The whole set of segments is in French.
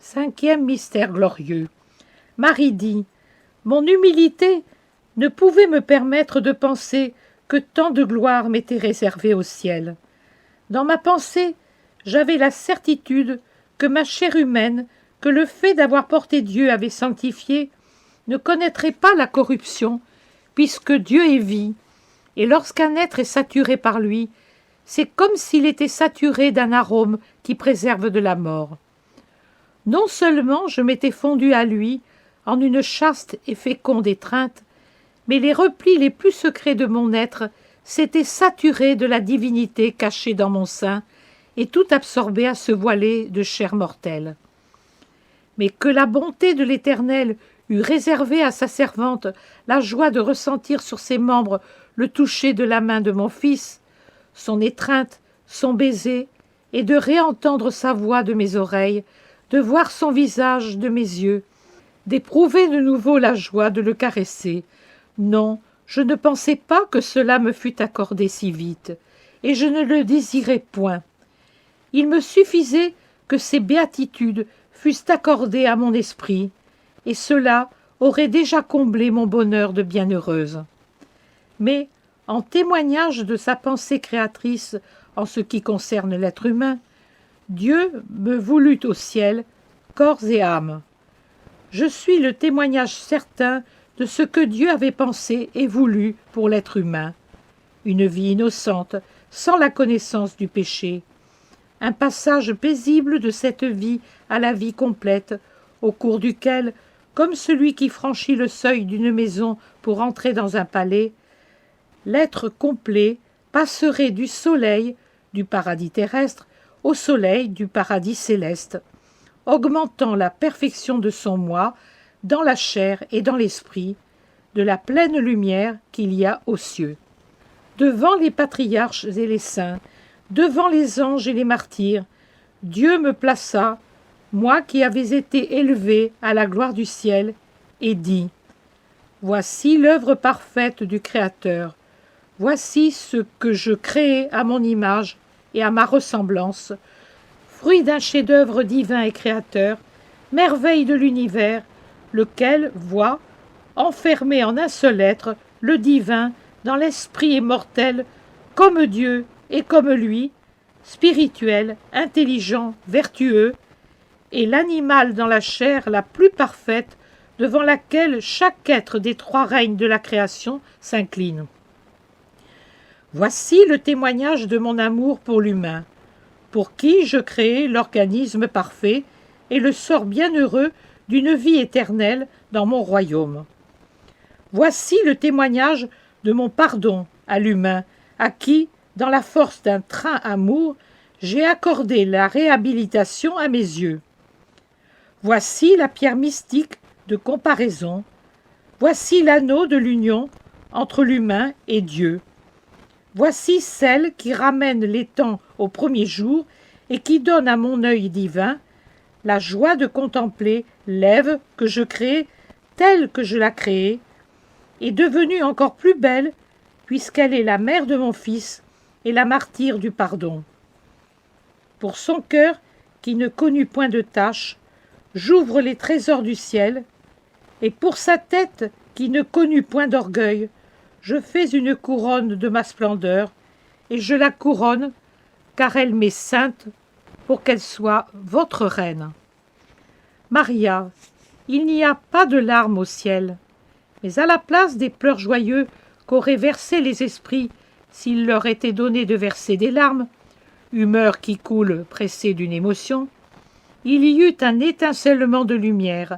Cinquième mystère glorieux. Marie dit « Mon humilité ne pouvait me permettre de penser que tant de gloire m'était réservée au ciel. Dans ma pensée, j'avais la certitude que ma chair humaine, que le fait d'avoir porté Dieu avait sanctifiée, ne connaîtrait pas la corruption, puisque Dieu est vie, et lorsqu'un être est saturé par lui, c'est comme s'il était saturé d'un arôme qui préserve de la mort. Non seulement je m'étais fondue à lui en une chaste et féconde étreinte, mais les replis les plus secrets de mon être s'étaient saturés de la divinité cachée dans mon sein et tout absorbés à se voiler de chair mortelle. Mais que la bonté de l'Éternel eût réservé à sa servante la joie de ressentir sur ses membres le toucher de la main de mon fils, son étreinte, son baiser, et de réentendre sa voix de mes oreilles, de voir son visage de mes yeux, d'éprouver de nouveau la joie de le caresser. Non, je ne pensais pas que cela me fût accordé si vite, et je ne le désirais point. Il me suffisait que ces béatitudes fussent accordées à mon esprit, et cela aurait déjà comblé mon bonheur de bienheureuse. Mais, en témoignage de sa pensée créatrice en ce qui concerne l'être humain, Dieu me voulut au ciel, corps et âme. Je suis le témoignage certain de ce que Dieu avait pensé et voulu pour l'être humain. Une vie innocente, sans la connaissance du péché. Un passage paisible de cette vie à la vie complète, au cours duquel, comme celui qui franchit le seuil d'une maison pour entrer dans un palais, l'être complet passerait du soleil, du paradis terrestre, au soleil du paradis céleste, augmentant la perfection de son moi dans la chair et dans l'esprit, de la pleine lumière qu'il y a aux cieux. Devant les patriarches et les saints, devant les anges et les martyrs, Dieu me plaça, moi qui avais été élevé à la gloire du ciel, et dit « Voici l'œuvre parfaite du Créateur, voici ce que je créai à mon image et à ma ressemblance, fruit d'un chef-d'œuvre divin et créateur, merveille de l'univers, lequel voit, enfermé en un seul être, le divin dans l'esprit immortel, comme Dieu et comme lui, spirituel, intelligent, vertueux, et l'animal dans la chair la plus parfaite, devant laquelle chaque être des trois règnes de la création s'incline. Voici le témoignage de mon amour pour l'humain, pour qui je créai l'organisme parfait et le sort bienheureux d'une vie éternelle dans mon royaume. Voici le témoignage de mon pardon à l'humain, à qui, dans la force d'un train amour, j'ai accordé la réhabilitation à mes yeux. Voici la pierre mystique de comparaison, voici l'anneau de l'union entre l'humain et Dieu. Voici celle qui ramène les temps au premier jour et qui donne à mon œil divin la joie de contempler l'Ève que je crée telle que je la créai, et devenue encore plus belle puisqu'elle est la mère de mon fils et la martyre du pardon. Pour son cœur qui ne connut point de tache, j'ouvre les trésors du ciel, et pour sa tête qui ne connut point d'orgueil, je fais une couronne de ma splendeur, et je la couronne, car elle m'est sainte, pour qu'elle soit votre reine. Maria, il n'y a pas de larmes au ciel, mais à la place des pleurs joyeux qu'auraient versés les esprits s'il leur était donné de verser des larmes, humeur qui coule pressée d'une émotion, il y eut un étincellement de lumière,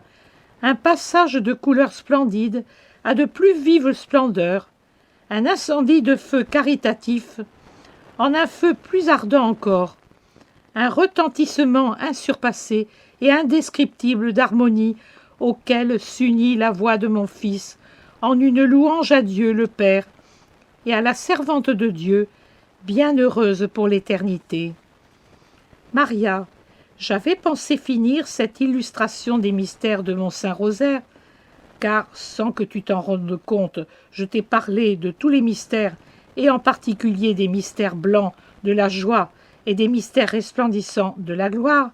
un passage de couleurs splendides à de plus vives splendeurs, un incendie de feu caritatif, en un feu plus ardent encore, un retentissement insurpassé et indescriptible d'harmonie auquel s'unit la voix de mon fils en une louange à Dieu le Père et à la servante de Dieu, bienheureuse pour l'éternité. Maria, j'avais pensé finir cette illustration des mystères de mon Saint-Rosaire, car, sans que tu t'en rendes compte, je t'ai parlé de tous les mystères, et en particulier des mystères blancs de la joie et des mystères resplendissants de la gloire,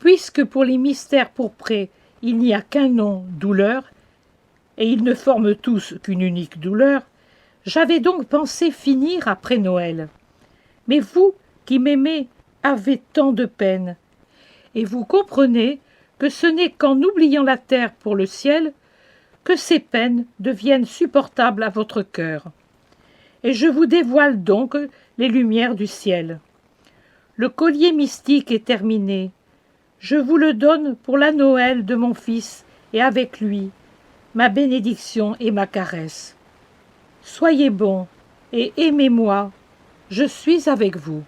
Puisque pour les mystères pourprés, il n'y a qu'un nom, douleur, et ils ne forment tous qu'une unique douleur, j'avais donc pensé finir après Noël. Mais vous, qui m'aimez, avez tant de peine, et vous comprenez que ce n'est qu'en oubliant la terre pour le ciel que ces peines deviennent supportables à votre cœur. Et je vous dévoile donc les lumières du ciel. Le collier mystique est terminé. Je vous le donne pour la Noël de mon fils, et avec lui, ma bénédiction et ma caresse. Soyez bons et aimez-moi, je suis avec vous.